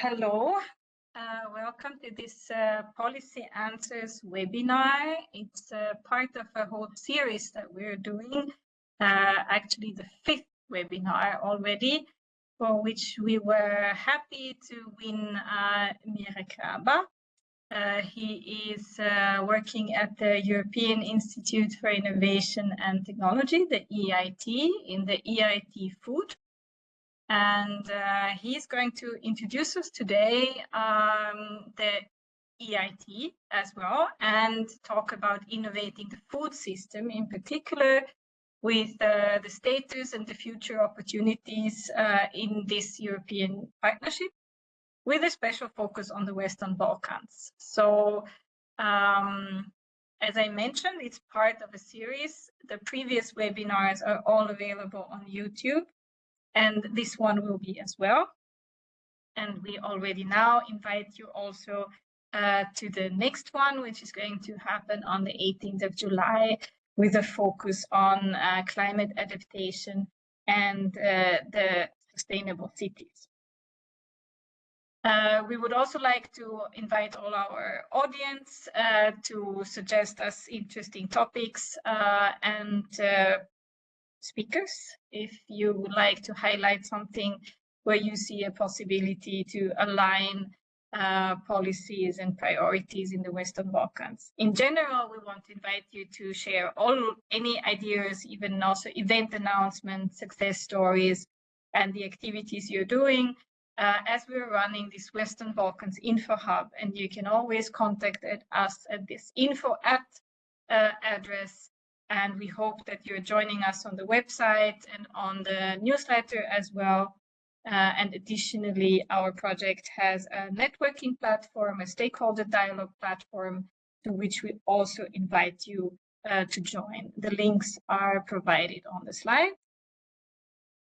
Hello, welcome to this Policy Answers webinar. It's part of a whole series that we're doing, actually the 5th webinar already, for which we were happy to win Mirek Raba. He is working at the European Institute for Innovation and Technology, the EIT, in the EIT Food. And he's going to introduce us today the EIT as well, and talk about innovating the food system in particular, with the status and the future opportunities in this European partnership, with a special focus on the Western Balkans. So, as I mentioned, it's part of a series. The previous webinars are all available on YouTube, and this one will be as well. And we already now invite you also to the next one, which is going to happen on the 18th of July, with a focus on climate adaptation and the sustainable cities. We would also like to invite all our audience to suggest us interesting topics and speakers, if you would like to highlight something where you see a possibility to align policies and priorities in the Western Balkans. In general, we want to invite you to share any ideas, even also event announcements, success stories, and the activities you're doing as we're running this Western Balkans Info Hub. And you can always contact us at this info@ address. And we hope that you're joining us on the website and on the newsletter as well. And additionally, our project has a networking platform, a stakeholder dialogue platform, to which we also invite you to join. The links are provided on the slide.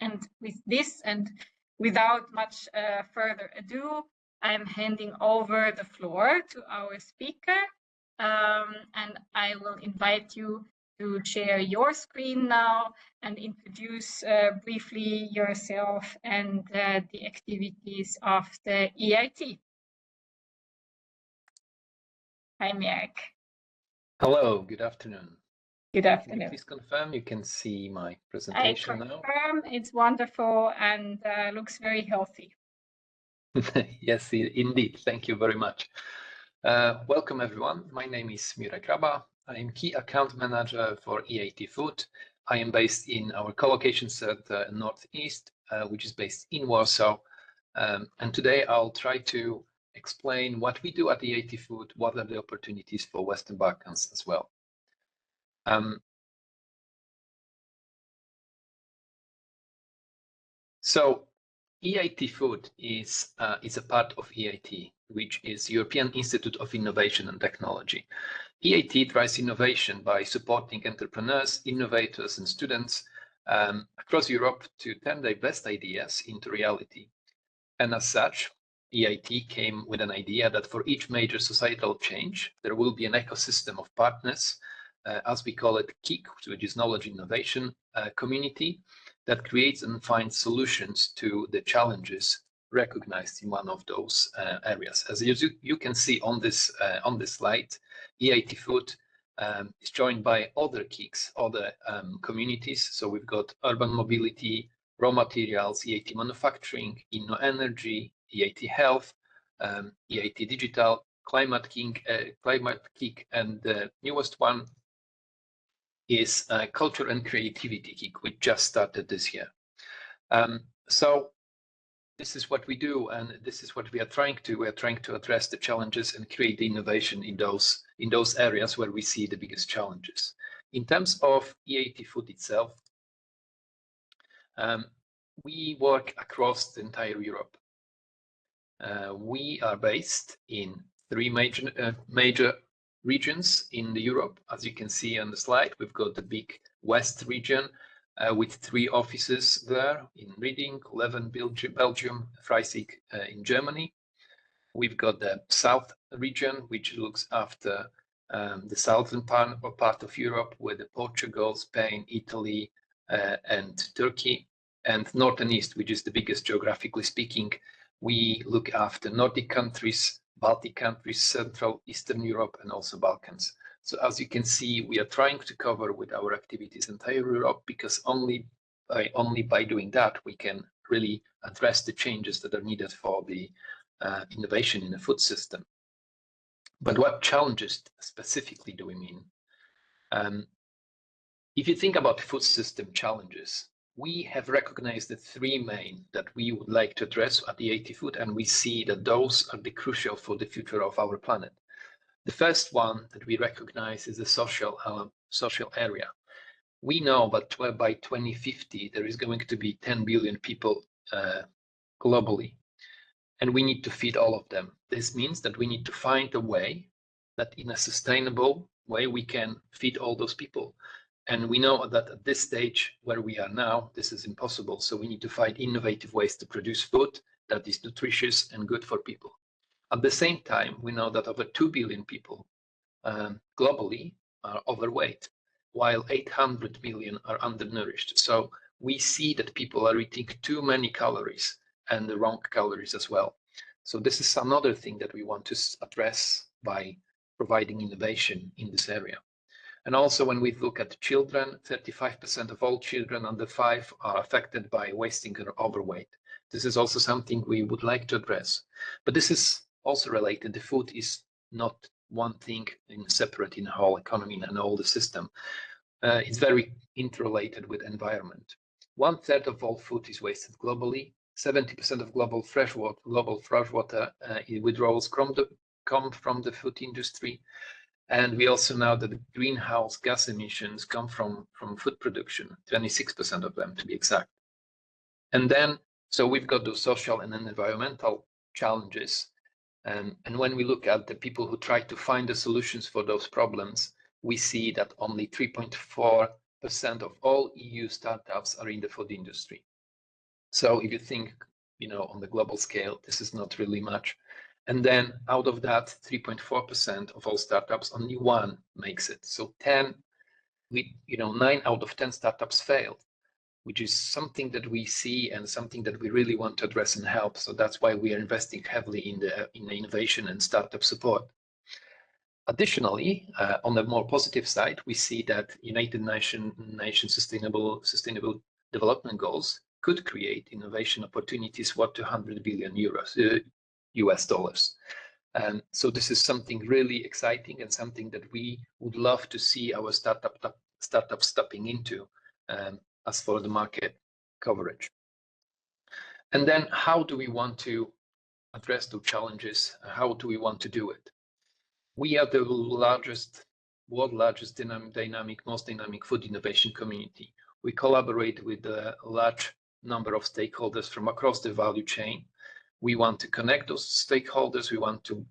And with this, and without much further ado, I'm handing over the floor to our speaker. And I will invite you to share your screen now and introduce briefly yourself and the activities of the EIT. Hi, Mirek. Hello, good afternoon. Good afternoon. Please confirm you can see my presentation now. I confirm, it's wonderful and looks very healthy. Yes, indeed. Thank you very much. Welcome, everyone. My name is Mirek Raba. I am Key Account Manager for EIT Food. I am based in our co-location center Northeast, which is based in Warsaw. And today I'll try to explain what we do at EIT Food, what are the opportunities for Western Balkans as well. So EIT Food is a part of EIT, which is European Institute of Innovation and Technology. EIT drives innovation by supporting entrepreneurs, innovators, and students across Europe to turn their best ideas into reality. And as such, EIT came with an idea that for each major societal change, there will be an ecosystem of partners, as we call it, KIC, which is Knowledge Innovation Community, that creates and finds solutions to the challenges recognized in one of those areas. As you can see on this slide, EIT Food is joined by other KICs, other communities. So we've got urban mobility, raw materials, EIT manufacturing, InnoEnergy, EIT Health, EIT Digital, Climate KIC, and the newest one is Culture and Creativity KIC, which just started this year. So this is what we do, and this is what we are trying to. We are trying to address the challenges and create the innovation in those areas where we see the biggest challenges. In terms of EIT Food itself, we work across the entire Europe. We are based in 3 major regions in Europe. As you can see on the slide, we've got the big West region with 3 offices there in Reading, Leuven, Belgium, Freisig in Germany. We've got the South region, which looks after the southern part of Europe, with Portugal, Spain, Italy, and Turkey, and North and East, which is the biggest geographically speaking, We look after Nordic countries, Baltic countries, Central, Eastern Europe, and also Balkans. So as you can see, we are trying to cover with our activities entire Europe, because only by doing that, we can really address the changes that are needed for the innovation in the food system. But what challenges specifically do we mean? If you think about food system challenges, we have recognized the three main that we would like to address at EIT Food, and we see that those are the crucial for the future of our planet. The first one that we recognize is the social area. We know that by 2050, there is going to be 10 billion people globally, and we need to feed all of them. This means that we need to find a way that in a sustainable way, we can feed all those people. And we know that at this stage where we are now, this is impossible. So we need to find innovative ways to produce food that is nutritious and good for people. At the same time, we know that over 2 billion people globally are overweight, while 800 million are undernourished. So we see that people are eating too many calories, and the wrong calories as well. So this is another thing that we want to address by providing innovation in this area. And also when we look at children, 35% of all children under 5 are affected by wasting or overweight. This is also something we would like to address. But this is also related. The food is not one thing separate in the whole economy and all the system. It's very interrelated with environment. 1/3 of all food is wasted globally. 70% of global freshwater withdrawals come from the food industry. And we also know that the greenhouse gas emissions come from food production, 26% of them to be exact. And then, so we've got those social and environmental challenges. And when we look at the people who try to find the solutions for those problems, we see that only 3.4% of all EU startups are in the food industry. So if you think, on the global scale, this is not really much. And then out of that 3.4% of all startups, only one makes it. So 9 out of 10 startups failed, which is something that we see and something that we really want to address and help. So that's why we are investing heavily in the innovation and startup support. Additionally, on the more positive side, we see that United Nations Sustainable Development Goals could create innovation opportunities worth 200 billion euros. US dollars. So this is something really exciting and something that we would love to see our startups stepping into as for the market coverage. And then how do we want to address those challenges? How do we want to do it? We are the world largest most dynamic food innovation community. We collaborate with a large number of stakeholders from across the value chain. We want to connect those stakeholders. We want to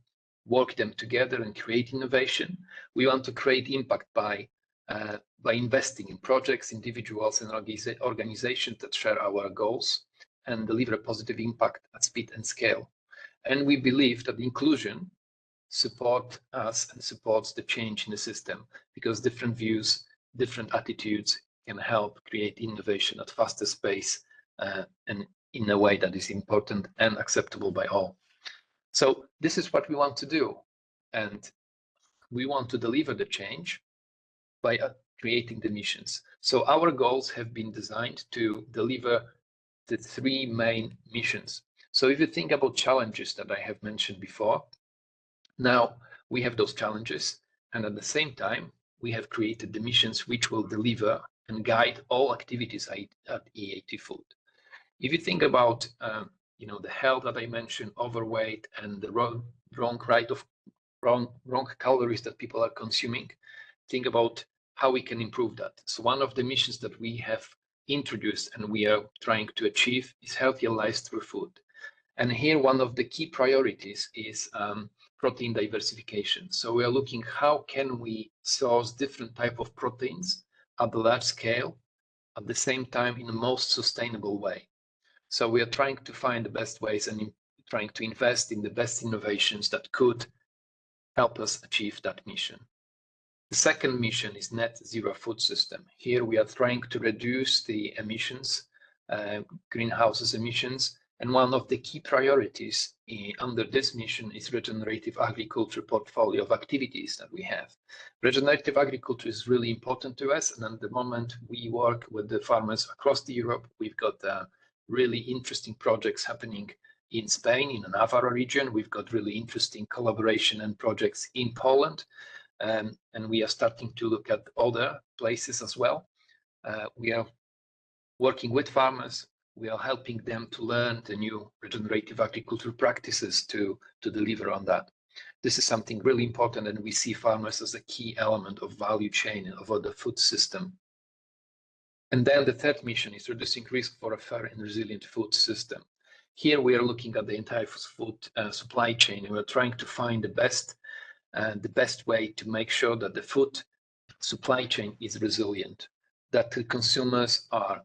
work them together and create innovation. We want to create impact by investing in projects, individuals, and organizations that share our goals and deliver a positive impact at speed and scale. And we believe that inclusion supports us and supports the change in the system, because different views, different attitudes can help create innovation at faster pace and in a way that is important and acceptable by all. So this is what we want to do. And we want to deliver the change by creating the missions. So our goals have been designed to deliver the three main missions. So if you think about challenges that I have mentioned before, now we have those challenges, and at the same time, we have created the missions which will deliver and guide all activities at EIT Food. If you think about the health that I mentioned, overweight, and the wrong calories that people are consuming, think about how we can improve that. So one of the missions that we have introduced and we are trying to achieve is healthier lives through food. And here one of the key priorities is protein diversification. So we are looking how can we source different type of proteins at the large scale at the same time in the most sustainable way. So we are trying to find the best ways and trying to invest in the best innovations that could help us achieve that mission. The second mission is net zero food system. Here we are trying to reduce the emissions, greenhouse emissions, And one of the key priorities under this mission is regenerative agriculture portfolio of activities that we have. Regenerative agriculture is really important to us, and at the moment we work with the farmers across Europe. We've got really interesting projects happening in Spain, in the Navarra region. We've got really interesting collaboration and projects in Poland, and we are starting to look at other places as well. We are working with farmers. We are helping them to learn the new regenerative agriculture practices to deliver on that. This is something really important, and we see farmers as a key element of value chain of the food system. And then the third mission is reducing risk for a fair and resilient food system. Here we are looking at the entire food supply chain, and we're trying to find the best way to make sure that the food supply chain is resilient, that the consumers are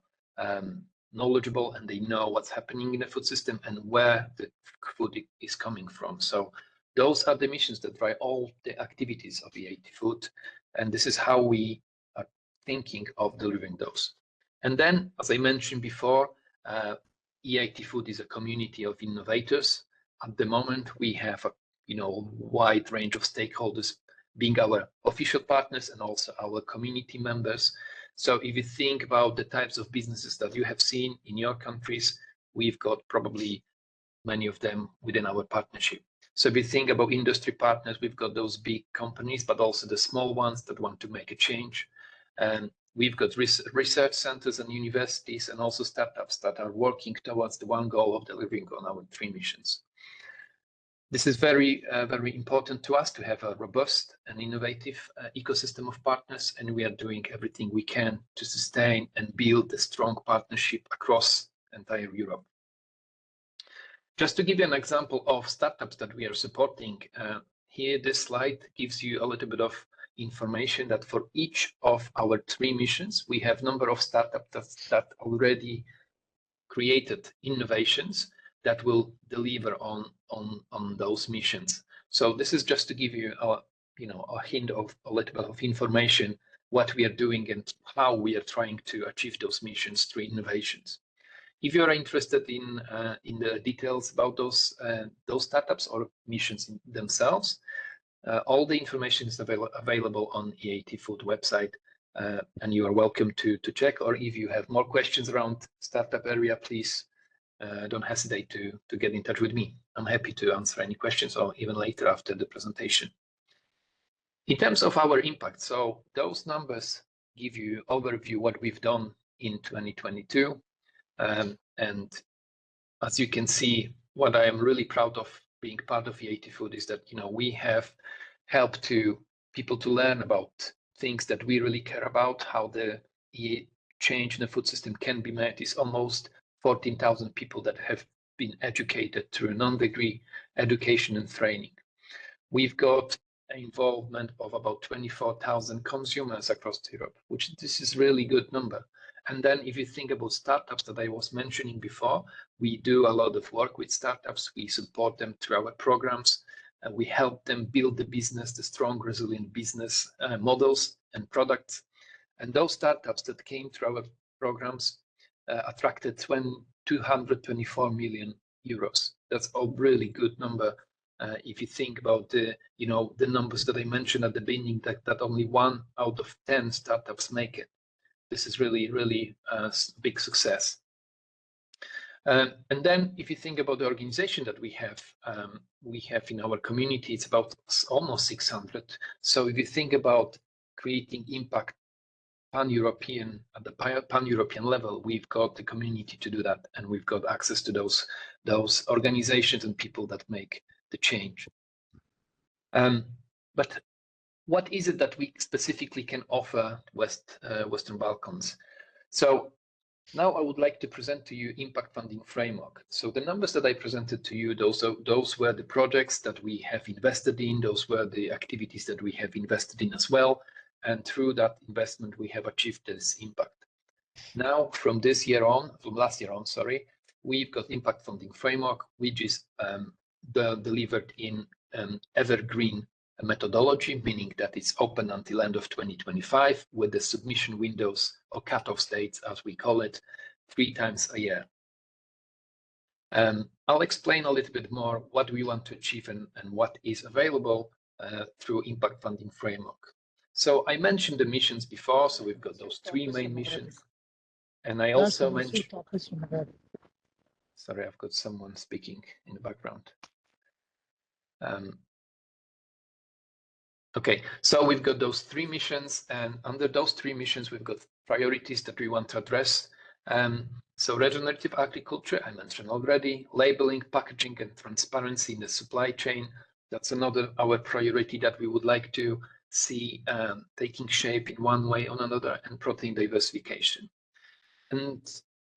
knowledgeable and they know what's happening in the food system and where the food is coming from. So those are the missions that drive all the activities of EIT Food, and this is how we are thinking of delivering those. And then, as I mentioned before, EIT Food is a community of innovators. At the moment, we have a wide range of stakeholders being our official partners and also our community members. So if you think about the types of businesses that you have seen in your countries, we've got probably many of them within our partnership. So if you think about industry partners, we've got those big companies, but also the small ones that want to make a change. And we've got research centers and universities and also startups that are working towards the one goal of delivering on our 3 missions. This is very, very important to us to have a robust and innovative ecosystem of partners, and we are doing everything we can to sustain and build a strong partnership across entire Europe. Just to give you an example of startups that we are supporting, here this slide gives you a little bit of information that for each of our 3 missions, we have a number of startups that already created innovations that will deliver on those missions. So this is just to give you a hint of a little bit of information what we are doing and how we are trying to achieve those missions through innovations. If you are interested in the details about those startups or missions themselves, all the information is available on EIT Food website, and you are welcome to check. Or if you have more questions around startup area, please don't hesitate to get in touch with me. I'm happy to answer any questions or even later after the presentation. In terms of our impact, so those numbers give you overview what we've done in 2022. And as you can see, what I am really proud of being part of EIT Food is that we have helped people to learn about things that we really care about, how the change in the food system can be met. Is almost 14,000 people that have been educated through a non-degree education and training. We've got involvement of about 24,000 consumers across Europe, which this is really good number. And then if you think about startups that I was mentioning before, we do a lot of work with startups. We support them through our programs. We help them build the business, the strong, resilient business models and products. And those startups that came through our programs attracted 224 million euros. That's a really good number. If you think about the numbers that I mentioned at the beginning, that only 1 out of 10 startups make it. This is really, really a big success. And then if you think about the organization that we have in our community, it's about almost 600. So if you think about creating impact pan-European at the pan-European level, we've got the community to do that, and we've got access to those organizations and people that make the change. But what is it that we specifically can offer Western Balkans? So now I would like to present to you impact funding framework. So the numbers that I presented to you, those were the projects that we have invested in, those were the activities that we have invested in as well. And through that investment, we have achieved this impact. Now, from last year on, we've got impact funding framework, which is delivered in evergreen methodology, meaning that it's open until end of 2025 with the submission windows or cutoff dates, as we call it, 3 times a year. I'll explain a little bit more what we want to achieve and what is available through Impact Funding Framework. So I mentioned the missions before, so we've got those 3 main missions. And I also mentioned, sorry, I've got someone speaking in the background. Okay, so we've got those 3 missions, and under those 3 missions, we've got priorities that we want to address. So regenerative agriculture, I mentioned already, labeling, packaging, and transparency in the supply chain. That's another our priority that we would like to see taking shape in one way or another, and protein diversification. And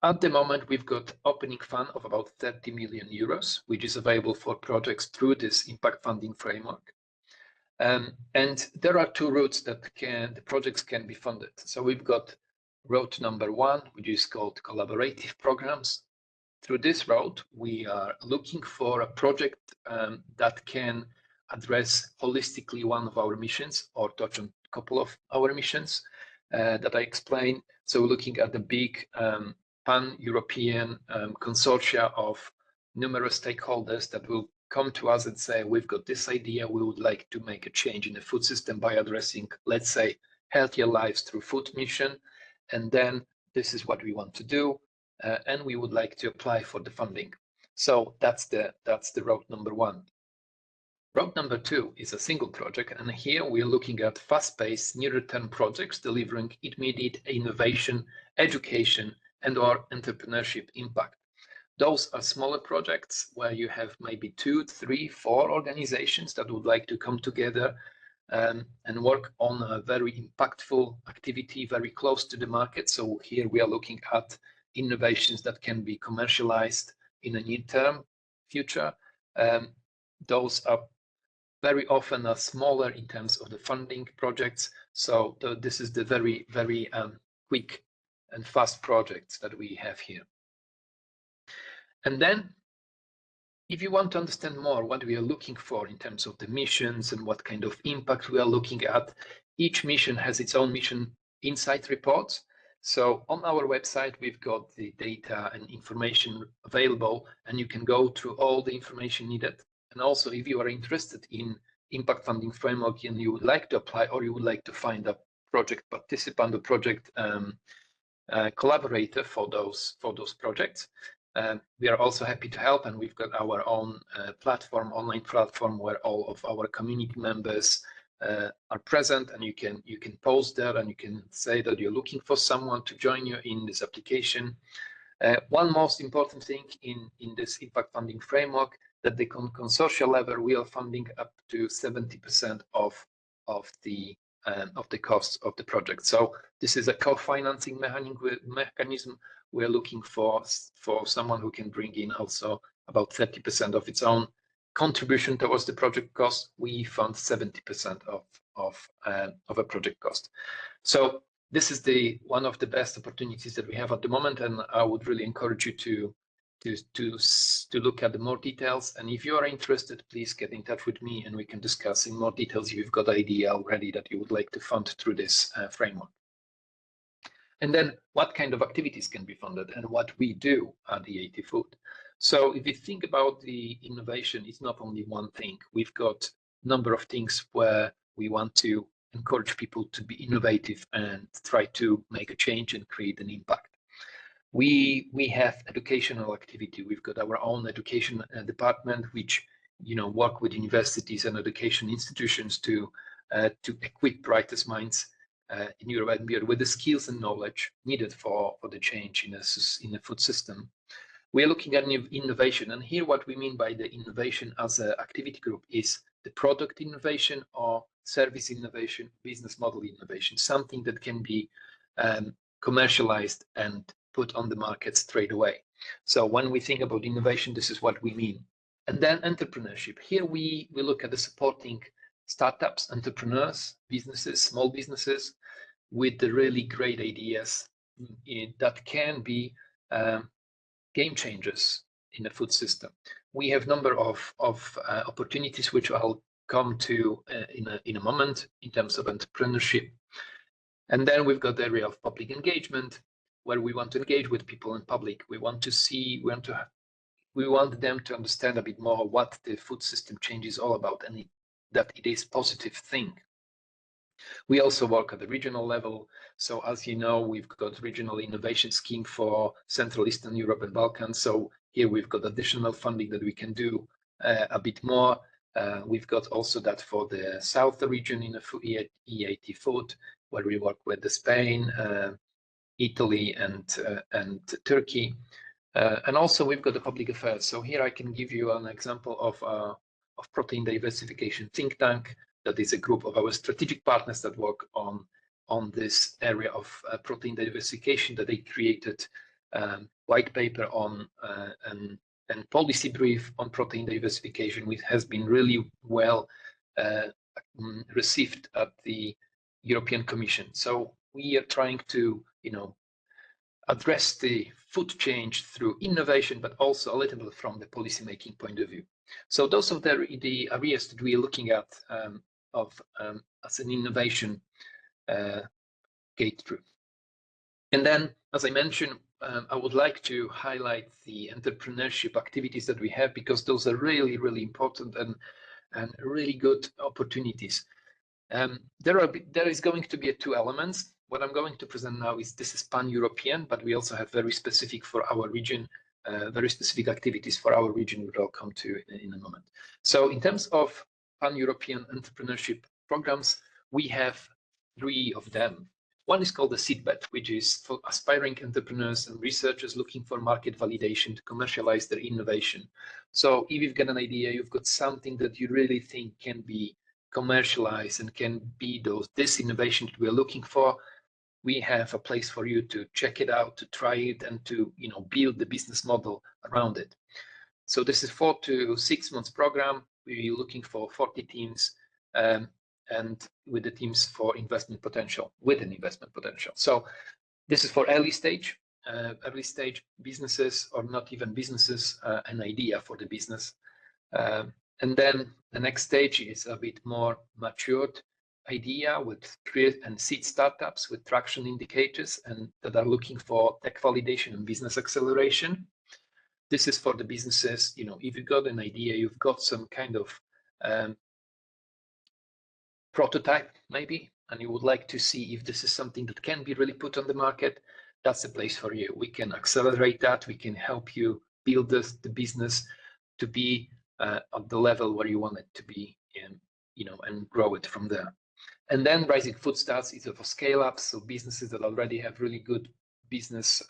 at the moment, we've got opening fund of about 30 million euros, which is available for projects through this impact funding framework. And there are 2 routes that the projects can be funded. So we've got route number 1, which is called collaborative programs. Through this route, we are looking for a project that can address holistically one of our missions or touch on a couple of our missions that I explained. So looking at the big pan-European consortia of numerous stakeholders that will come to us and say, we've got this idea, we would like to make a change in the food system by addressing, let's say, healthier lives through food mission. And then this is what we want to do. And we would like to apply for the funding. So that's the route number 1. Route number 2 is a single project, and here we're looking at fast-paced, near-term projects delivering immediate innovation, education, and/or entrepreneurship impact. Those are smaller projects where you have maybe 2, 3, 4 organizations that would like to come together and work on a very impactful activity, very close to the market. So here we are looking at innovations that can be commercialized in a near-term future. Those are very often smaller in terms of the funding projects. So this is the very, very quick and fast projects that we have here. And then if you want to understand more what we are looking for in terms of the missions and what kind of impact we are looking at, each mission has its own mission insight reports. So on our website, we've got the data and information available, and you can go through all the information needed. And also, if you are interested in impact funding framework and you would like to apply, or you would like to find a project participant, a project collaborator for those projects, we are also happy to help, and we've got our own online platform where all of our community members are present, and you can post there and you can say that you're looking for someone to join you in this application. One most important thing in this impact funding framework, that the consortial level we are funding up to 70% of the costs of the project. So this is a co-financing mechanism. We're looking for someone who can bring in also about 30% of its own contribution towards the project cost. We fund 70% of a project cost. So this is one of the best opportunities that we have at the moment, and I would really encourage you to look at the more details. And if you are interested, please get in touch with me and we can discuss in more details if you've got an idea already that you would like to fund through this framework. And then what kind of activities can be funded and what we do at EIT Food. So if you think about the innovation, it's not only one thing. We've got a number of things where we want to encourage people to be innovative and try to make a change and create an impact. We have educational activity. We've got our own education department, which work with universities and education institutions to equip brightest minds in Europe and beyond with the skills and knowledge needed for the change in the food system. We are looking at innovation, and here what we mean by the innovation as an activity group is the product innovation or service innovation, business model innovation, something that can be commercialized and put on the market straight away. So when we think about innovation, this is what we mean. And then entrepreneurship. Here we look at the supporting startups, entrepreneurs, businesses, small businesses with the really great ideas that can be game changers in the food system. We have a number of opportunities which I'll come to in a moment in terms of entrepreneurship. And then we've got the area of public engagement, where we want to engage with people in public. We want to we want them to understand a bit more what the food system change is all about, and that it is a positive thing. We also work at the regional level. So as you know, we've got regional innovation scheme for Central Eastern Europe and Balkans. So here we've got additional funding that we can do a bit more. We've got also that for the South region in the EIT Food, where we work with Spain, Italy, and Turkey. And also we've got the public affairs. So here I can give you an example of protein diversification think tank. That is a group of our strategic partners that work on this area of protein diversification, that they created white paper on and policy brief on protein diversification, which has been really well received at the European Commission. So we are trying to, address the food change through innovation, but also a little bit from the policy making point of view. So those are the areas that we are looking at as an innovation gate through. And then, as I mentioned, I would like to highlight the entrepreneurship activities that we have, because those are really, really important and really good opportunities. There is going to be two elements. What I'm going to present now is this is pan-European, but we also have very specific for our region, very specific activities for our region, which I'll come to in a moment. So in terms of pan-European entrepreneurship programs, we have 3 of them. One is called the Seedbed, which is for aspiring entrepreneurs and researchers looking for market validation to commercialize their innovation. So if you've got an idea, you've got something that you really think can be commercialized and can be this innovation that we're looking for, we have a place for you to check it out, to try it, and to build the business model around it. So this is 4 to 6 months program. We're looking for 40 teams and with the teams for investment potential, with an investment potential. So this is for early stage businesses, or not even businesses, an idea for the business. And then the next stage is a bit more matured idea with and seed startups with traction indicators and that are looking for tech validation and business acceleration. This is for the businesses, if you've got an idea, you've got some kind of prototype maybe, and you would like to see if this is something that can be really put on the market, that's a place for you. We can accelerate that. We can help you build the business to be at the level where you want it to be in, and grow it from there. And then Rising Food Starts is for scale-ups, so businesses that already have really good business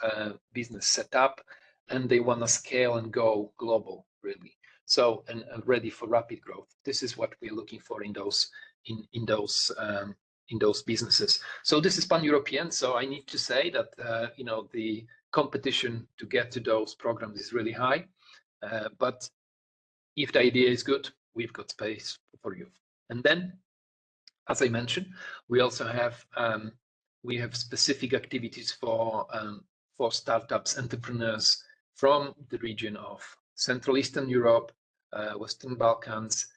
set up, and they want to scale and go global, really. So and ready for rapid growth. This is what we're looking for in those businesses. So this is pan-European. So I need to say that the competition to get to those programs is really high, but if the idea is good, we've got space for you. And then, as I mentioned, we also have specific activities for startups, entrepreneurs from the region of Central Eastern Europe, Western Balkans,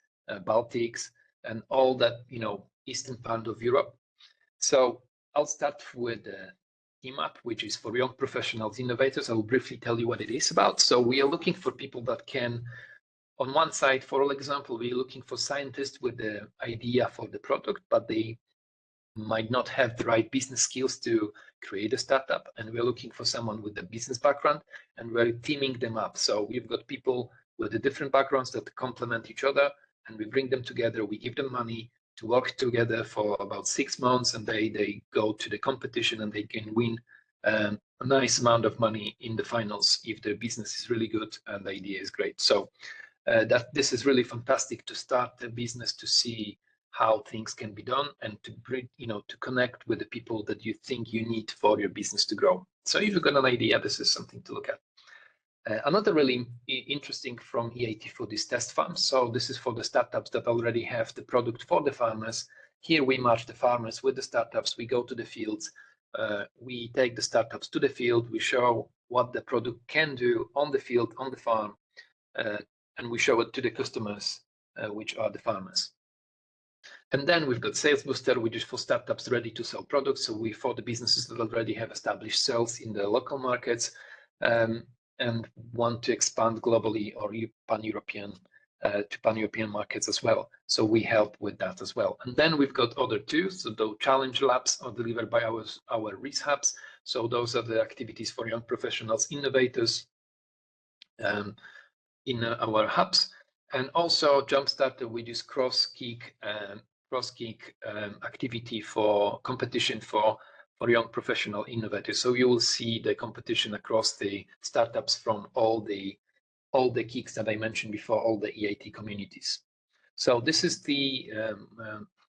Baltics, and all that eastern part of Europe. So I'll start with the Team Up, which is for young professionals, innovators. I will briefly tell you what it is about. So we are looking for people that can, on one side, for example, we're looking for scientists with the idea for the product, but they might not have the right business skills to create a startup. And we're looking for someone with a business background, and we're teaming them up. So we've got people with the different backgrounds that complement each other, and we bring them together. We give them money to work together for about 6 months, and they go to the competition and they can win a nice amount of money in the finals if their business is really good and the idea is great. So this is really fantastic to start a business, to see how things can be done, and to bring, to connect with the people that you think you need for your business to grow. So if you've got an idea, this is something to look at. Another really interesting from EIT Food is test farms. So this is for the startups that already have the product for the farmers. Here we match the farmers with the startups. We go to the fields. We take the startups to the field. We show what the product can do on the field, on the farm, and we show it to the customers, which are the farmers. And then we've got Sales Booster, which is for startups ready to sell products. So for the businesses that already have established sales in the local markets. and want to expand globally or pan-European to pan-European markets as well. So we help with that as well. And then we've got other tools. So the challenge labs are delivered by our RIS hubs. So those are the activities for young professionals, innovators in our hubs. And also Jumpstarter, which is cross-geek activity for competition for young professional innovators. So you will see the competition across the startups from all the geeks that I mentioned before, all the EIT communities. So this is the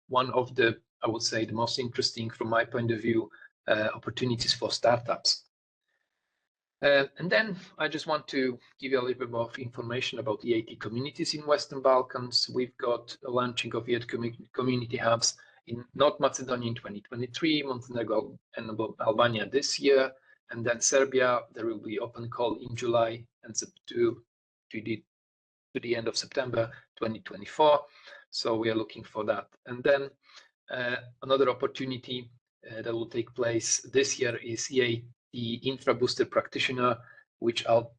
one of the, I would say, the most interesting from my point of view, opportunities for startups. And then I just want to give you a little bit more information about EIT communities in Western Balkans. We've got a launching of EIT community hubs in North Macedonia in 2023, Montenegro and Albania this year, and then Serbia. There will be open call in July and to the end of September 2024. So we are looking for that. And then another opportunity that will take place this year is EIT Infra Booster Practitioner, which I'll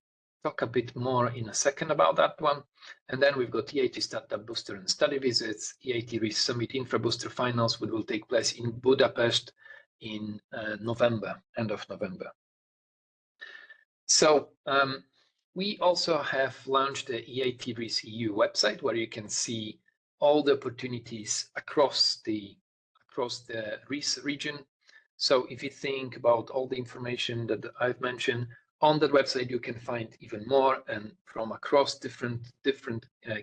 talk a bit more in a second about that one. And then we've got EIT Startup Booster and Study Visits, EIT RIS Summit Infra Booster Finals, which will take place in Budapest in November, end of November. So we also have launched the EIT RIS EU website, where you can see all the opportunities across the RIS region. So if you think about all the information that I've mentioned on that website, you can find even more and from across different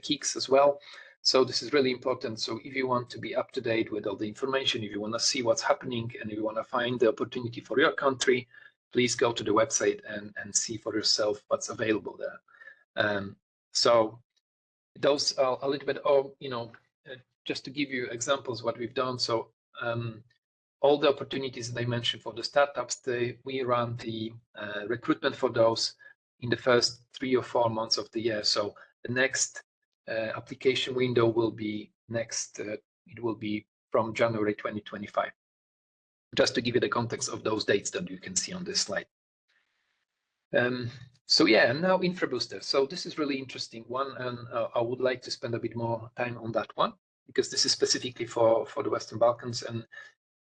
geeks as well. So this is really important. So if you want to be up to date with all the information, if you want to see what's happening, and if you want to find the opportunity for your country, please go to the website and see for yourself what's available there. So those are a little bit of, just to give you examples what we've done. So all the opportunities that I mentioned for the startups, we run the recruitment for those in the first 3 or 4 months of the year. So the next application window will be it will be from January 2025. Just to give you the context of those dates that you can see on this slide. So yeah, and now InfraBooster. So this is really interesting one, and I would like to spend a bit more time on that one, because this is specifically for the Western Balkans. And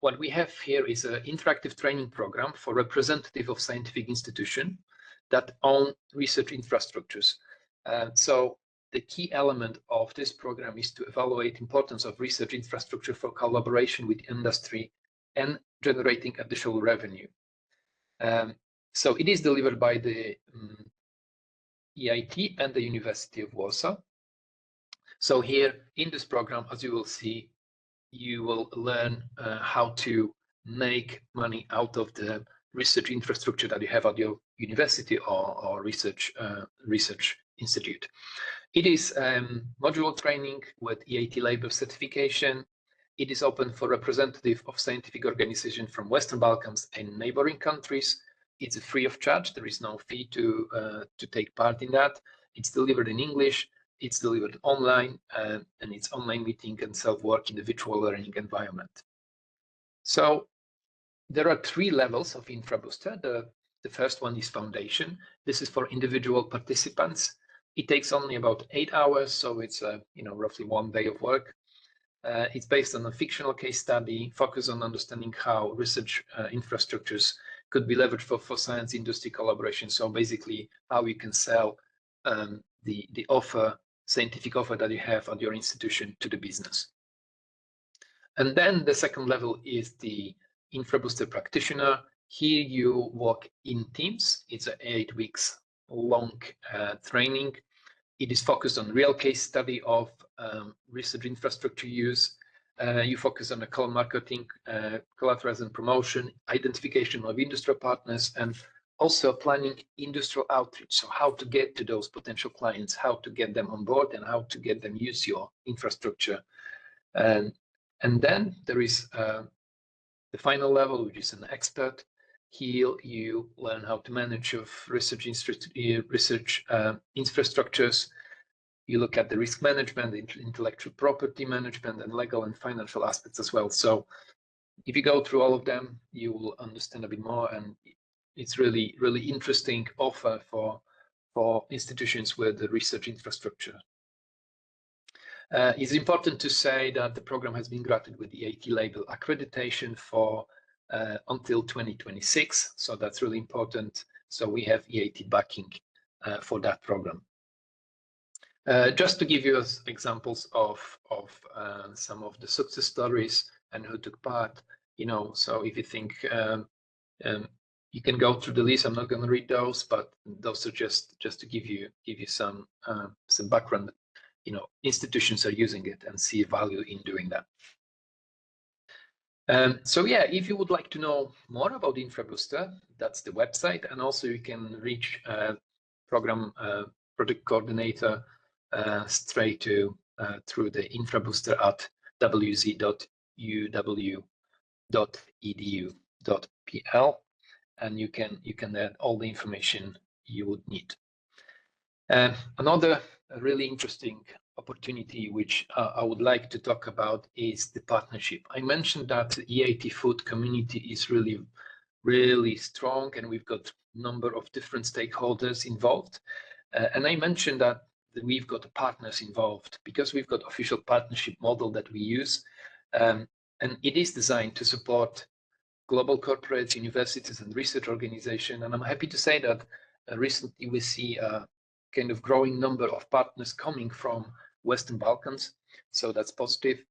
what we have here is an interactive training program for representative of scientific institution that own research infrastructures. So the key element of this program is to evaluate importance of research infrastructure for collaboration with industry and generating additional revenue. So it is delivered by the EIT and the University of Warsaw. So here in this program, as you will see, you will learn how to make money out of the research infrastructure that you have at your university or research institute. It is module training with EIT label certification. It is open for representative of scientific organization from Western Balkans and neighboring countries. It's free of charge. There is no fee to take part in that. It's delivered in English. It's delivered online, and it's online meeting and self-work in the virtual learning environment. So there are 3 levels of InfraBooster. The first one is Foundation. This is for individual participants. It takes only about 8 hours, so it's roughly 1 day of work. It's based on a fictional case study, focused on understanding how research infrastructures could be leveraged for science industry collaboration. So basically, how you can sell the scientific offer that you have at your institution to the business. And then the second level is the InfraBooster practitioner. Here you work in teams. It's an 8 weeks long training. It is focused on real case study of research infrastructure use. You focus on the marketing, collateral and promotion, identification of industrial partners, and also planning industrial outreach. So how to get to those potential clients, how to get them on board, and how to get them use your infrastructure. And then there is the final level, which is an expert. Here you learn how to manage of research infrastructures. You look at the risk management, intellectual property management, and legal and financial aspects as well. So if you go through all of them, you will understand a bit more, and it's really, really interesting offer for for institutions with the research infrastructure. It's important to say that the program has been granted with the EIT label accreditation for until 2026, so that's really important. So we have EIT backing for that program. Just to give you examples of some of the success stories and who took part, so if you think you can go through the list. I'm not going to read those, but those are just to give you some background. Institutions are using it and see value in doing that. So yeah, if you would like to know more about InfraBooster, that's the website, and also you can reach program project coordinator straight to through the InfraBooster at wz.uw.edu.pl, and you can add all the information you would need. Another really interesting opportunity which I would like to talk about is the partnership. I mentioned that the EIT Food community is really strong, and we've got a number of different stakeholders involved. And I mentioned that we've got partners involved because we've got official partnership model that we use, and it is designed to support global corporates, universities, and research organizations. And I'm happy to say that recently we see a kind of growing number of partners coming from Western Balkans, so that's positive.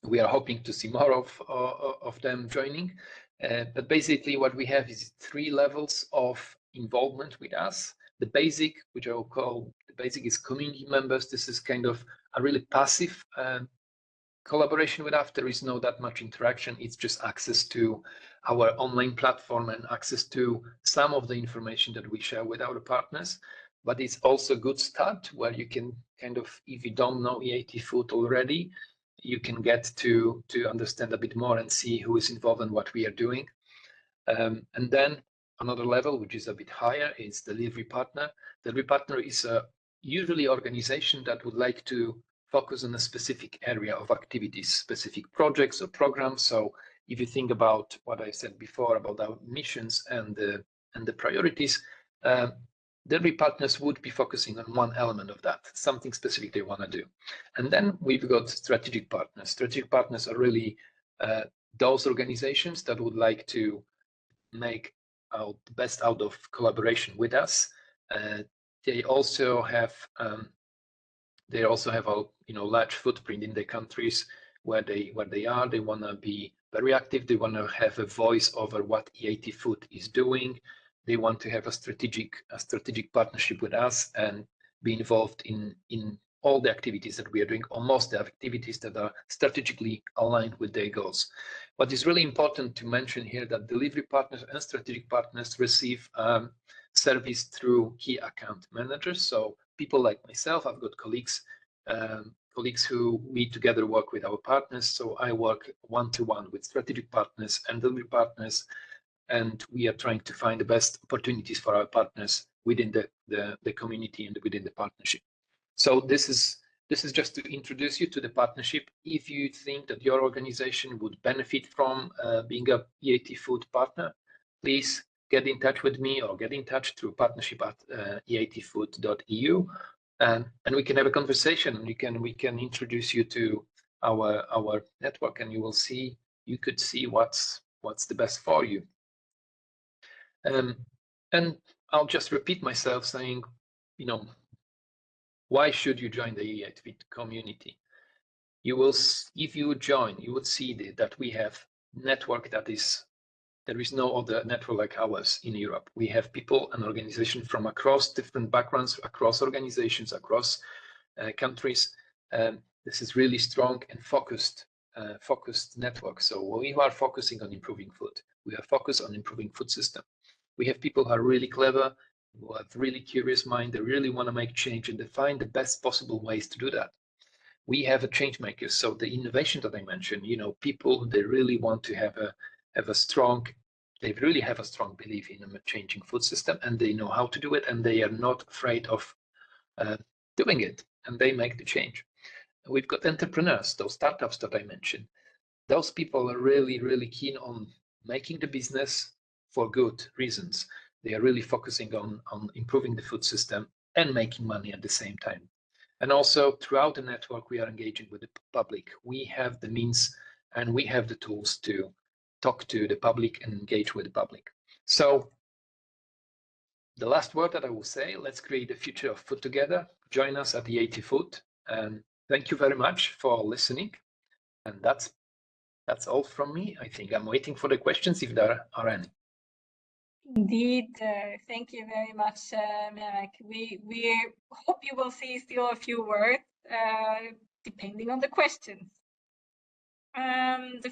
We are hoping to see more of them joining. But basically what we have is 3 levels of involvement with us. The basic, which I will call the basic, is community members. This is kind of a really passive collaboration with us. There is no that much interaction. It's just access to our online platform and access to some of the information that we share with our partners. But it's also a good start where you can kind of, if you don't know EIT Food already, you can get to understand a bit more and see who is involved and what we are doing. And then another level, which is a bit higher, is delivery partner. Delivery partner is a usually organization that would like to focus on a specific area of activities, specific projects or programs. So if you think about what I said before about our missions and the priorities, delivery partners would be focusing on one element of that, something specific they want to do. And then we've got strategic partners. Strategic partners are really those organizations that would like to make the best out of collaboration with us. They also have a large footprint in the countries where they are. They want to be very active. They want to have a voice over what EIT Food is doing. They want to have a strategic partnership with us and be involved in all the activities that we are doing, almost the activities that are strategically aligned with their goals. What is really important to mention here that delivery partners and strategic partners receive service through key account managers. So people like myself, I've got colleagues who we together work with our partners. So I work one-to-one with strategic partners and delivery partners, and we are trying to find the best opportunities for our partners within the community and within the partnership. So this is just to introduce you to the partnership. If you think that your organization would benefit from being a EIT Food partner, please get in touch with me or get in touch through partnership@eitfood.eu, and we can have a conversation, and we can introduce you to our network, and you could see what's the best for you. And I'll just repeat myself saying, why should you join the EIT Food community? If you join, you would see that we have network there is no other network like ours in Europe. We have people and organizations from across different backgrounds, across organizations, across countries. This is really strong and focused network. So we are focusing on improving food. We are focused on improving food system. We have people who are really clever, who have really curious mind. They really want to make change, and they find the best possible ways to do that. We have a change makers. So the innovation that I mentioned, people, they really want to have a strong belief in a changing food system, and they know how to do it, and they are not afraid of doing it, and they make the change. We've got entrepreneurs, those startups that I mentioned. Those people are really, really keen on making the business for good reasons. They are really focusing on improving the food system and making money at the same time. And also throughout the network, we are engaging with the public. We have the means and we have the tools to talk to the public and engage with the public. So the last word that I will say, let's create the future of food together. Join us at EIT Food. And thank you very much for listening. And that's all from me. I think I'm waiting for the questions if there are any. Indeed, thank you very much, Mirek. We hope you will see still a few words, depending on the questions. The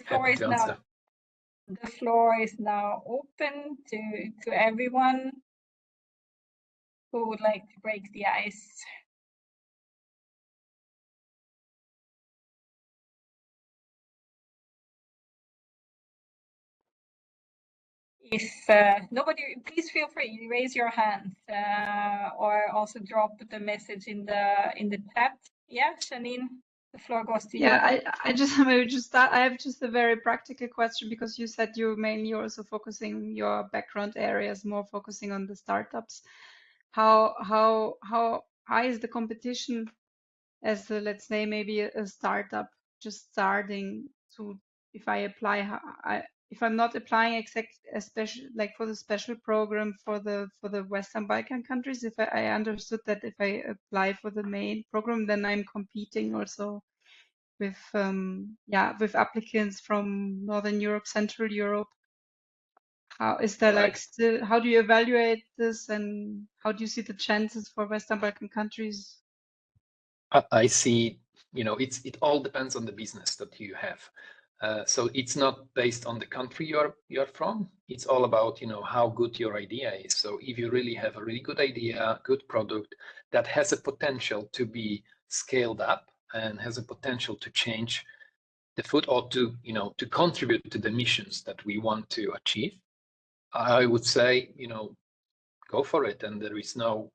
floor is now open to everyone who would like to break the ice. If nobody, please feel free to raise your hand or also drop the message in the chat. Yeah, Janine, the floor goes to you. Yeah, I just maybe just start. I have just a very practical question, because you said you're mainly also focusing your background areas, more focusing on the startups. How high is the competition as a, let's say, maybe a startup just starting to, if I apply, if I'm not applying especially like for the special program for the Western Balkan countries, if I understood that if I apply for the main program, then I'm competing also with with applicants from Northern Europe, Central Europe. How is that like still, how do you evaluate this, and how do you see the chances for Western Balkan countries? I see, it all depends on the business that you have. So it's not based on the country you're from. It's all about, how good your idea is. So if you really have a really good idea, good product that has a potential to be scaled up and has a potential to change the food or to, to contribute to the missions that we want to achieve, I would say, go for it. And there is no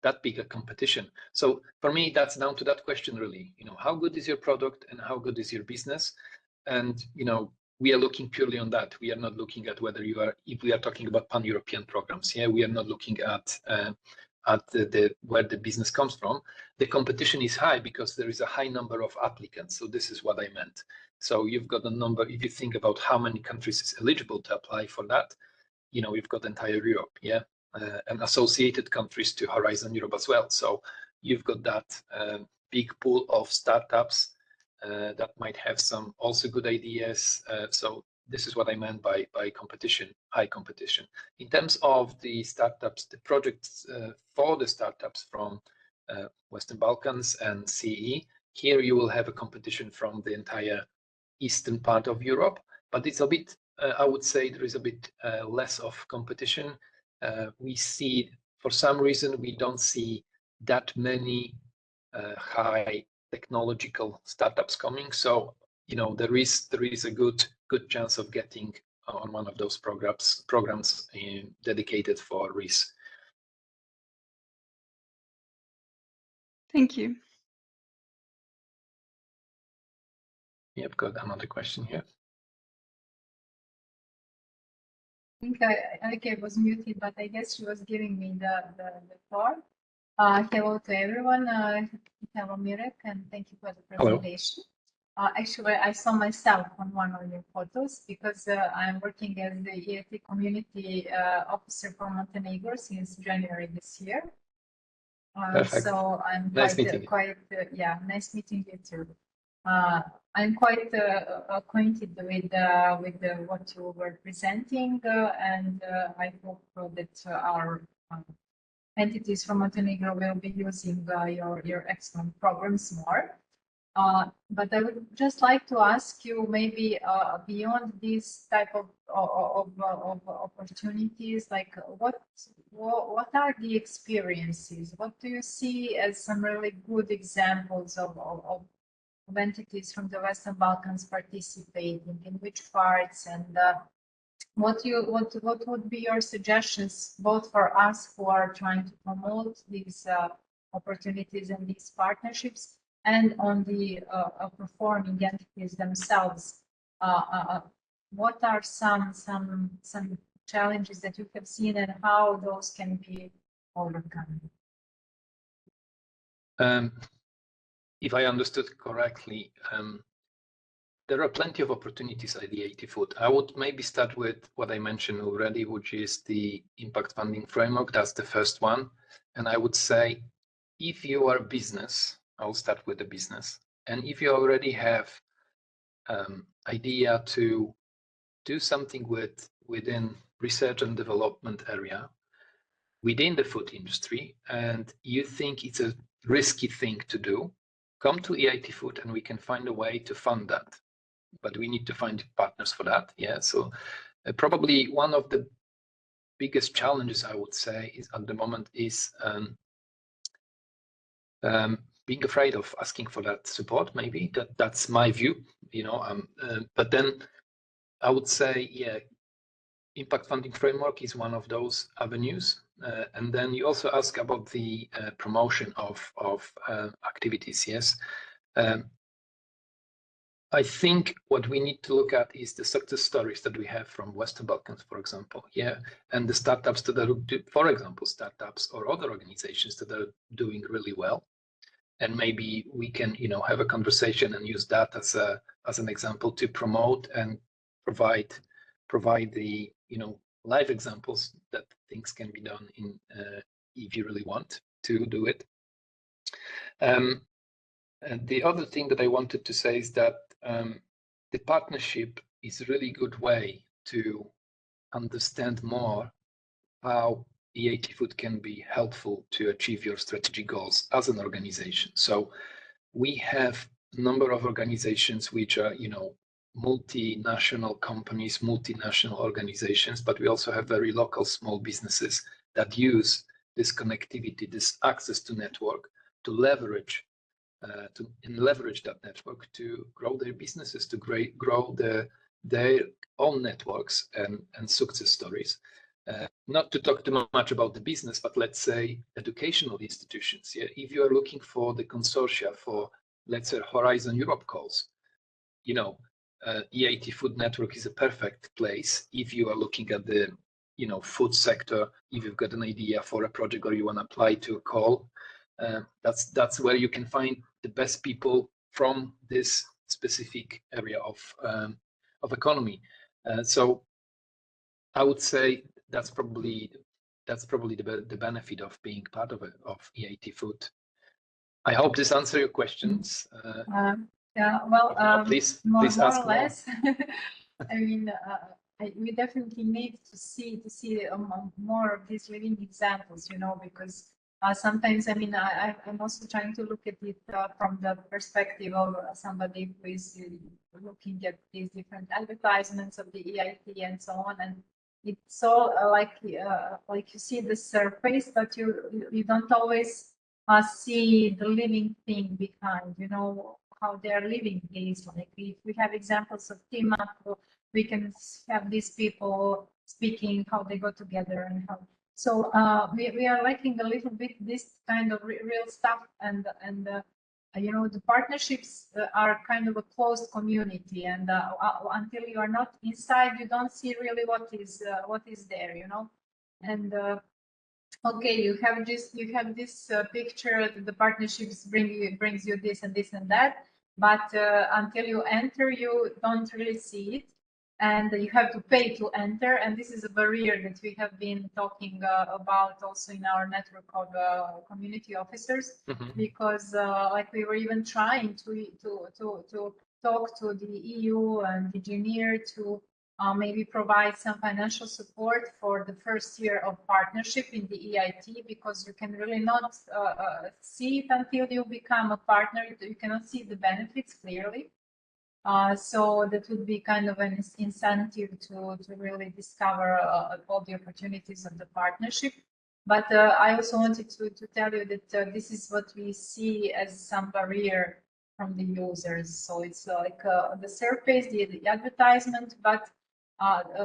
that big a competition. So for me, that's down to that question, really. How good is your product and how good is your business? And we are looking purely on that. We are not looking at whether if we are talking about pan-European programs. Yeah, we are not looking at where the business comes from. The competition is high because there is a high number of applicants. So this is what I meant. So you've got a number. If you think about how many countries is eligible to apply for that, we've got entire Europe, yeah, and associated countries to Horizon Europe as well. So you've got that big pool of startups that might have some also good ideas. So this is what I meant by competition, high competition. In terms of the startups, the projects for the startups from Western Balkans and CE, here you will have a competition from the entire eastern part of Europe, but it's a bit, I would say there is a bit less of competition. We see, for some reason, we don't see that many high technological startups coming. So, there is a good chance of getting on one of those programs dedicated for RIS. Thank you. Yep, got another question here. I think Alike was muted, but I guess she was giving me the floor. Hello to everyone. Hello, Mirek, and thank you for the presentation. Actually, I saw myself on one of your photos because I'm working as the EIT community officer for Montenegro since January this year. So I'm nice nice meeting you too. I'm quite acquainted with what you were presenting, and I hope that our entities from Montenegro will be using your excellent programs more. But I would just like to ask you, maybe beyond this type of opportunities, like what are the experiences? What do you see as some really good examples of entities from the Western Balkans participating, in which parts, and what would be your suggestions, both for us who are trying to promote these opportunities and these partnerships, and on the performing entities themselves? What are some challenges that you have seen and how those can be overcome. If I understood correctly, there are plenty of opportunities at EIT Food. I would maybe start with what I mentioned already, which is the impact funding framework. That's the first one. And I would say, if you are a business, I'll start with the business. And if you already have idea to do something within research and development area, within the food industry, and you think it's a risky thing to do, come to EIT Food and we can find a way to fund that. But we need to find partners for that. Yeah, so probably one of the biggest challenges I would say is at the moment is being afraid of asking for that support. Maybe that's my view, you know. But then I would say, yeah, impact funding framework is one of those avenues. And then you also ask about the promotion of activities. Yes. I think what we need to look at is the success stories that we have from Western Balkans, for example, yeah, and the startups that are, for example, startups or other organizations that are doing really well, and maybe we can, you know, have a conversation and use that as an example to promote and provide the, you know, live examples that things can be done in if you really want to do it. And the other thing that I wanted to say is that the partnership is a really good way to understand more how EIT Food can be helpful to achieve your strategic goals as an organization. So we have a number of organizations which are, you know, multinational companies, multinational organizations, but we also have very local small businesses that use this connectivity, this access to network to leverage that network to grow their businesses, to grow their own networks and success stories. Not to talk too much about the business, but let's say educational institutions. Yeah, if you are looking for the consortia for, let's say, Horizon Europe calls, you know, EIT Food Network is a perfect place if you are looking at the, you know, food sector. If you've got an idea for a project or you want to apply to a call, that's where you can find the best people from this specific area of economy. So I would say that's probably the benefit of being part of EIT Food. I hope this answers your questions. Yeah, well, please more ask or less. I mean, we definitely need to see more of these living examples, you know, because sometimes, I mean, I'm also trying to look at it from the perspective of somebody who is looking at these different advertisements of the EIT and so on, and it's all like you see the surface, but you don't always see the living thing behind, you know, how they are living these. Like if we have examples of team up, we can have these people speaking how they go together and how. So we are lacking a little bit this kind of real stuff, and you know, the partnerships are kind of a closed community, and until you are not inside, you don't see really what is there, you know. And okay, you have this picture that the partnerships brings you this and this and that, but until you enter, you don't really see it, and you have to pay to enter, and this is a barrier that we have been talking about also in our network of community officers, because like we were even trying to talk to the EU and engineer to maybe provide some financial support for the first year of partnership in the EIT, because you can really not see it until you become a partner. You cannot see the benefits clearly. So that would be kind of an incentive to really discover all the opportunities of the partnership. But I also wanted to tell you that this is what we see as some barrier from the users. So it's like the surface, the advertisement, but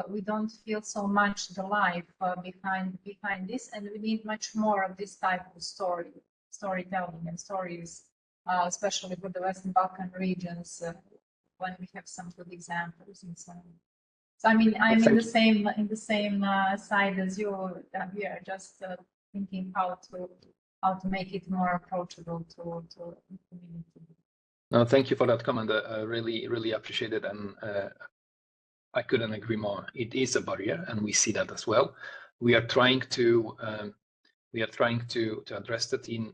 we don't feel so much the life behind this, and we need much more of this type of storytelling and stories, especially for the Western Balkan regions, when we have some good examples and so on. So I mean, I'm Thank in you. the same side as you. We are just thinking how to make it more approachable to the community. No, thank you for that comment. I really appreciate it, and I couldn't agree more. It is a barrier, and we see that as well. We are trying to address that in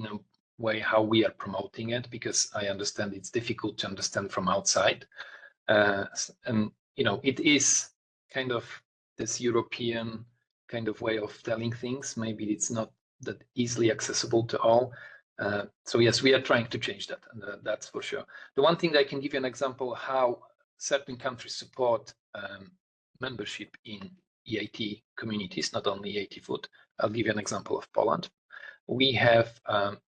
a way how we are promoting it, because I understand it's difficult to understand from outside, and you know, it is kind of this European kind of way of telling things. Maybe it's not that easily accessible to all. So yes, we are trying to change that, and that's for sure. The one thing that I can give you an example how certain countries support membership in EIT communities, not only EIT Food. I'll give you an example of Poland. We have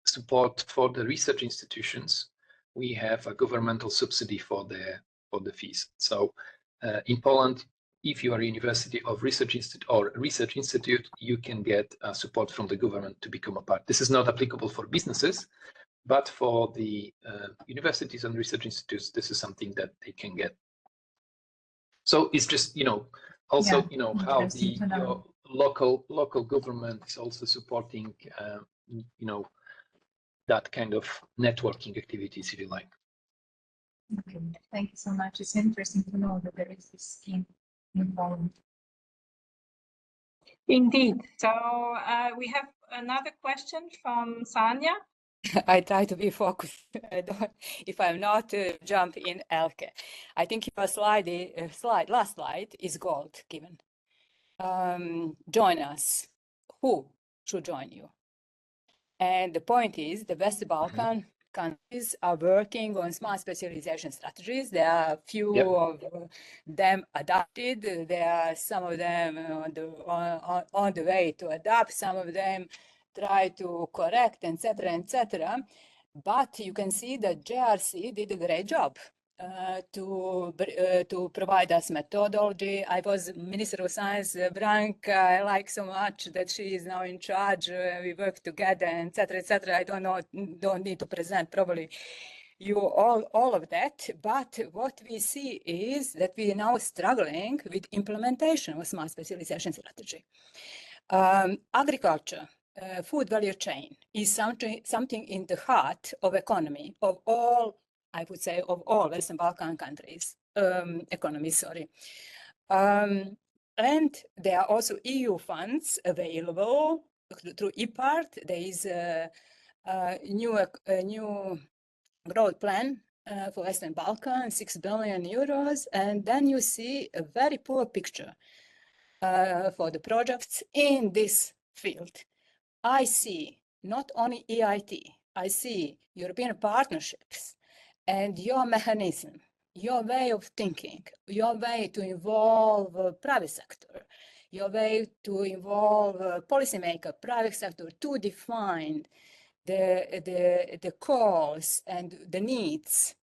support for the research institutions. We have a governmental subsidy for the fees. So in Poland, if you are a university of research institute or research institute, you can get support from the government to become a part. This is not applicable for businesses, but for the universities and research institutes, this is something that they can get. So it's just, you know, also, Yeah, you know, how your local government is also supporting, you know, that kind of networking activities, if you like. Okay, thank you so much. It's interesting to know that there is this scheme in Poland. Indeed. So we have another question from Sanya. I try to be focused. If I'm not, jump in, Elke. I think your last slide is gold given. Join us. Who should join you? And the point is, the Western Balkan countries are working on smart specialization strategies. There are few of them adopted. There are some of them on the way to adopt. Some of them try to correct, etc., etc. But you can see that JRC did a great job to provide us methodology. I was Minister of Science, Branka, I like so much that she is now in charge. We work together, etc., etc. I don't need to present probably you all of that. But what we see is that we are now struggling with implementation of smart specialization strategy. Agriculture, food value chain is something in the heart of economy of all, I would say, of all Western Balkan countries, economies, sorry. And there are also EU funds available through EPART. There is a new growth plan for Western Balkans, 6 billion euros. And then you see a very poor picture for the projects in this field. I see not only EIT, I see European partnerships and your mechanism, your way of thinking, your way to involve private sector, your way to involve policymaker, private sector to define the cause and the needs.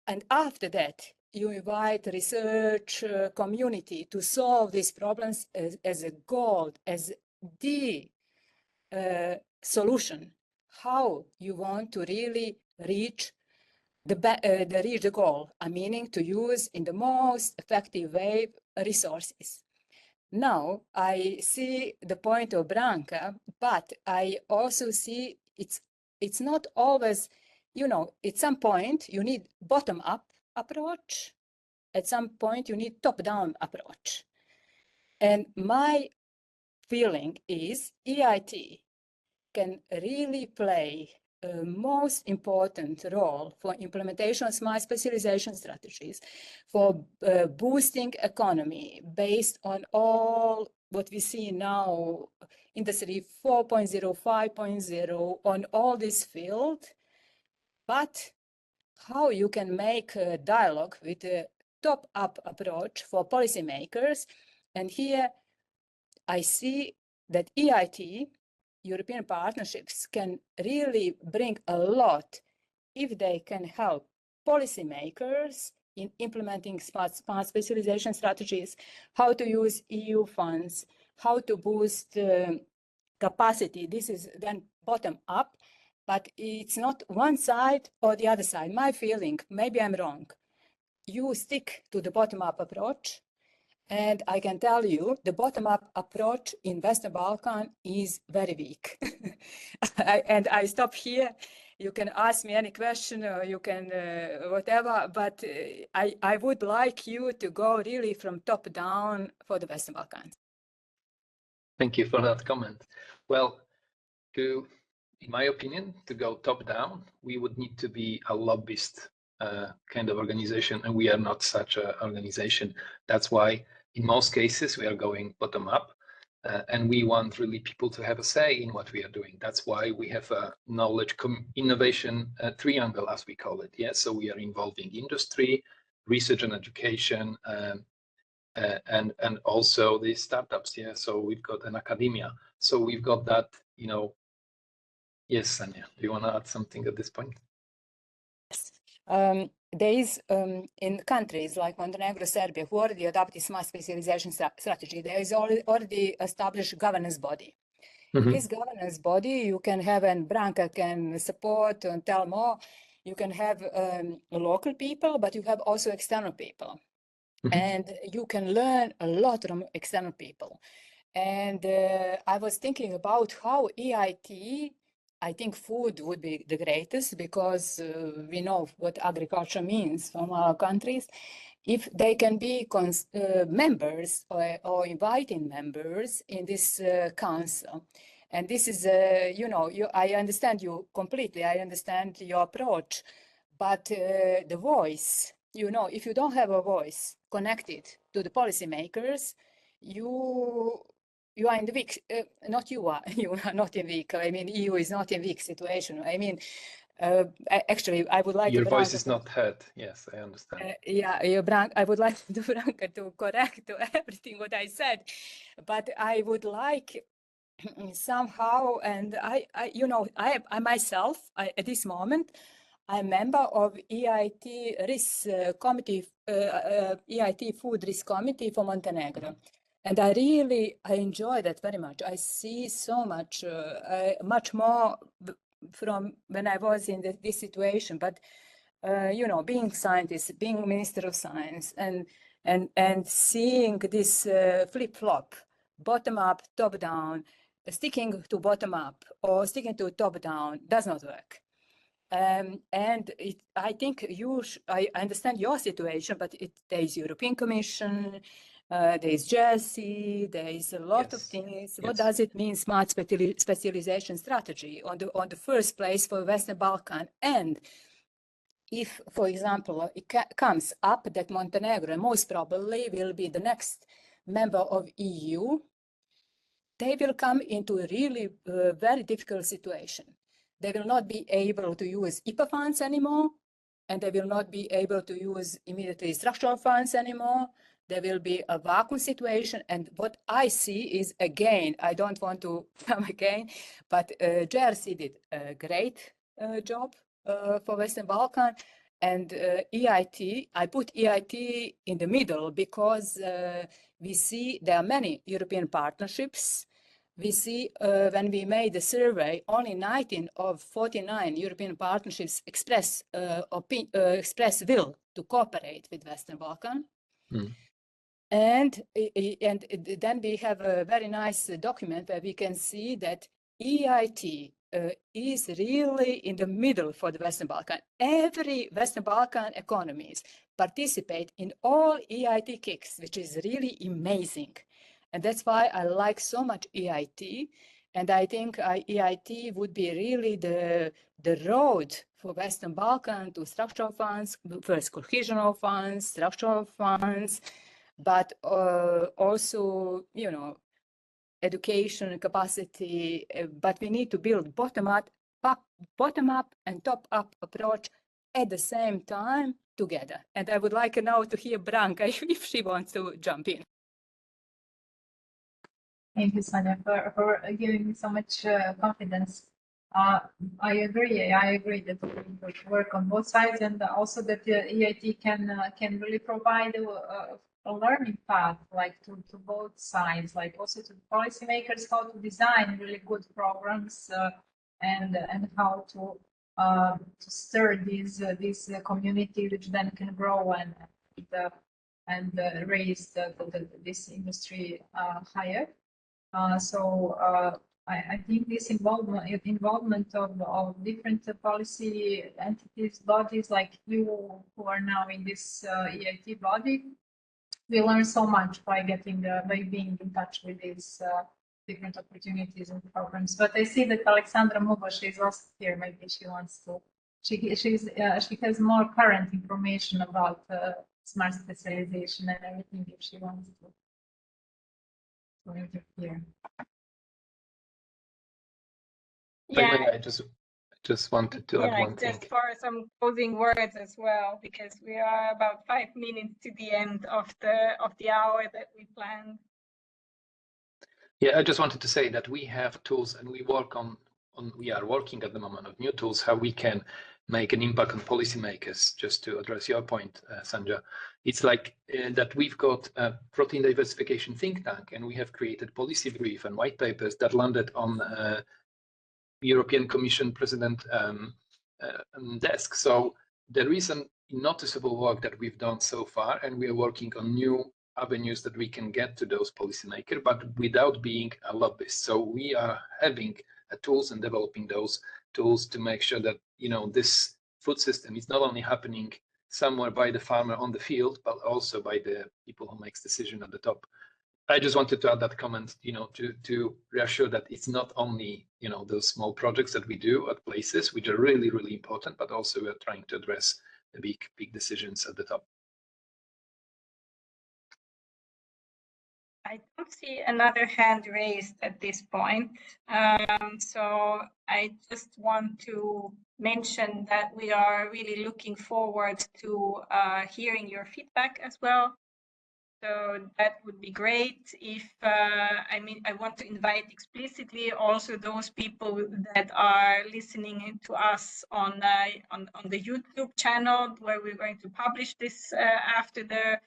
And after that, you invite research community to solve these problems as a goal, as the solution, how you want to really reach the goal, meaning to use in the most effective way resources. Now, I see the point of Branka, but I also see it's not always, you know, at some point you need bottom-up approach, at some point you need top-down approach. And my feeling is EIT can really play a most important role for implementation of smart specialization strategies, for boosting economy based on all what we see now, Industry 4.0, 5.0, on all this field. But how you can make a dialogue with a top-up approach for policymakers. And here I see that EIT, European partnerships, can really bring a lot if they can help policymakers in implementing smart specialization strategies, how to use EU funds, how to boost capacity. This is then bottom up, but it's not one side or the other side. My feeling, maybe I'm wrong, you stick to the bottom-up approach, And I can tell you, the bottom-up approach in Western Balkan is very weak. And I stop here. You can ask me any question, or you can whatever, but I would like you to go really from top down for the Western Balkans. Thank you for that comment. Well, in my opinion, to go top down, we would need to be a lobbyist kind of organization, and we are not such an organization. That's why in most cases we are going bottom up, and we want really people to have a say in what we are doing. That's why we have a knowledge innovation triangle, as we call it. Yeah, so we are involving industry, research and education, and also the startups. Yeah, so we've got an academia. So we've got that, you know. Yes, Sanja, do you want to add something at this point? There is in countries like Montenegro, Serbia, who already adopted smart specialization strategy, there is already established governance body. Mm-hmm. This governance body, you can have, and Branka can support and tell more, you can have local people, but you have also external people. Mm-hmm. And you can learn a lot from external people. And I was thinking about how EIT, I think food would be the greatest, because we know what agriculture means from our countries. If they can be members or inviting members in this council. And this is, I understand you completely, I understand your approach, but the voice, if you don't have a voice connected to the policymakers, you are in the weak, not you are not in weak. I mean, EU is not in weak situation. I mean, actually, I would like your Branka voice is not heard. Yes, I understand. I would like Branka to correct everything what I said, but I would like somehow, and I myself, at this moment, I'm member of EIT Risk Committee, EIT Food Risk Committee for Montenegro. And I enjoy that very much. I see so much, much more from when I was in this situation. But being scientist, being Minister of Science, and seeing this flip-flop, bottom up, top down, sticking to bottom up or sticking to top down does not work. I think I understand your situation, but there is European Commission, there is Jersey, there is a lot of things. Yes. What does it mean, smart specialization strategy on the first place for Western Balkan? And if, for example, it comes up that Montenegro most probably will be the next member of EU, they will come into a really very difficult situation. They will not be able to use IPA funds anymore, and they will not be able to use immediately structural funds anymore. There will be a vacuum situation. And what I see is, again, I don't want to come again, but Jersey did a great job for Western Balkan. And EIT, I put EIT in the middle because we see there are many European partnerships. We see when we made the survey, only 19 of 49 European partnerships express will to cooperate with Western Balkan. Mm. And then we have a very nice document where we can see that EIT is really in the middle for the Western Balkan. Every Western Balkan economies participate in all EIT kicks, which is really amazing. And that's why I like so much EIT. And I think EIT would be really the road for Western Balkan to structural funds, first cohesional funds, structural funds, but also, education capacity. But we need to build bottom up and top up approach at the same time together. And I would like now to hear Branka if she wants to jump in. Thank you, Sanja, for giving me so much confidence. I agree that we need to work on both sides, and also that the EIT can really provide a learning path, like to both sides, like also to policymakers, how to design really good programs and how to stir this community, which then can grow and and raise this industry higher. I think this involvement of different policy entities, bodies like you who are now in this EIT body, we learn so much by being in touch with these different opportunities and programs. But I see that Alexandra Mugosh is also here. Maybe she wants to. She has more current information about smart specialization and everything if she wants to interfere. Yeah, I just wanted to add one thing. Just for some closing words as well, because we are about 5 minutes to the end of the hour that we planned. Yeah, I just wanted to say that we have tools, and we are working at the moment on new tools, how we can make an impact on policymakers. Just to address your point, Sanja, it's like that we've got a protein diversification think tank, and we have created policy brief and white papers that landed on European Commission President desk. So there is a noticeable work that we've done so far, and we are working on new avenues that we can get to those policymakers, but without being a lobbyist. So we are having tools and developing those tools to make sure that this food system is not only happening somewhere by the farmer on the field, but also by the people who makes decision at the top. I just wanted to add that comment, to reassure that it's not only, those small projects that we do at places, which are really, really important, but also we're trying to address the big decisions at the top. I don't see another hand raised at this point. So I just want to mention that we are really looking forward to hearing your feedback as well. So that would be great. If I want to invite explicitly also those people that are listening to us on the YouTube channel, where we're going to publish this after the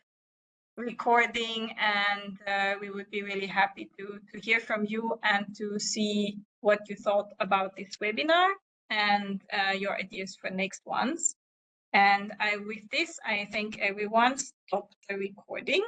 recording, and we would be really happy to hear from you and to see what you thought about this webinar and your ideas for next ones. And with this, I thank everyone. Stop the recording.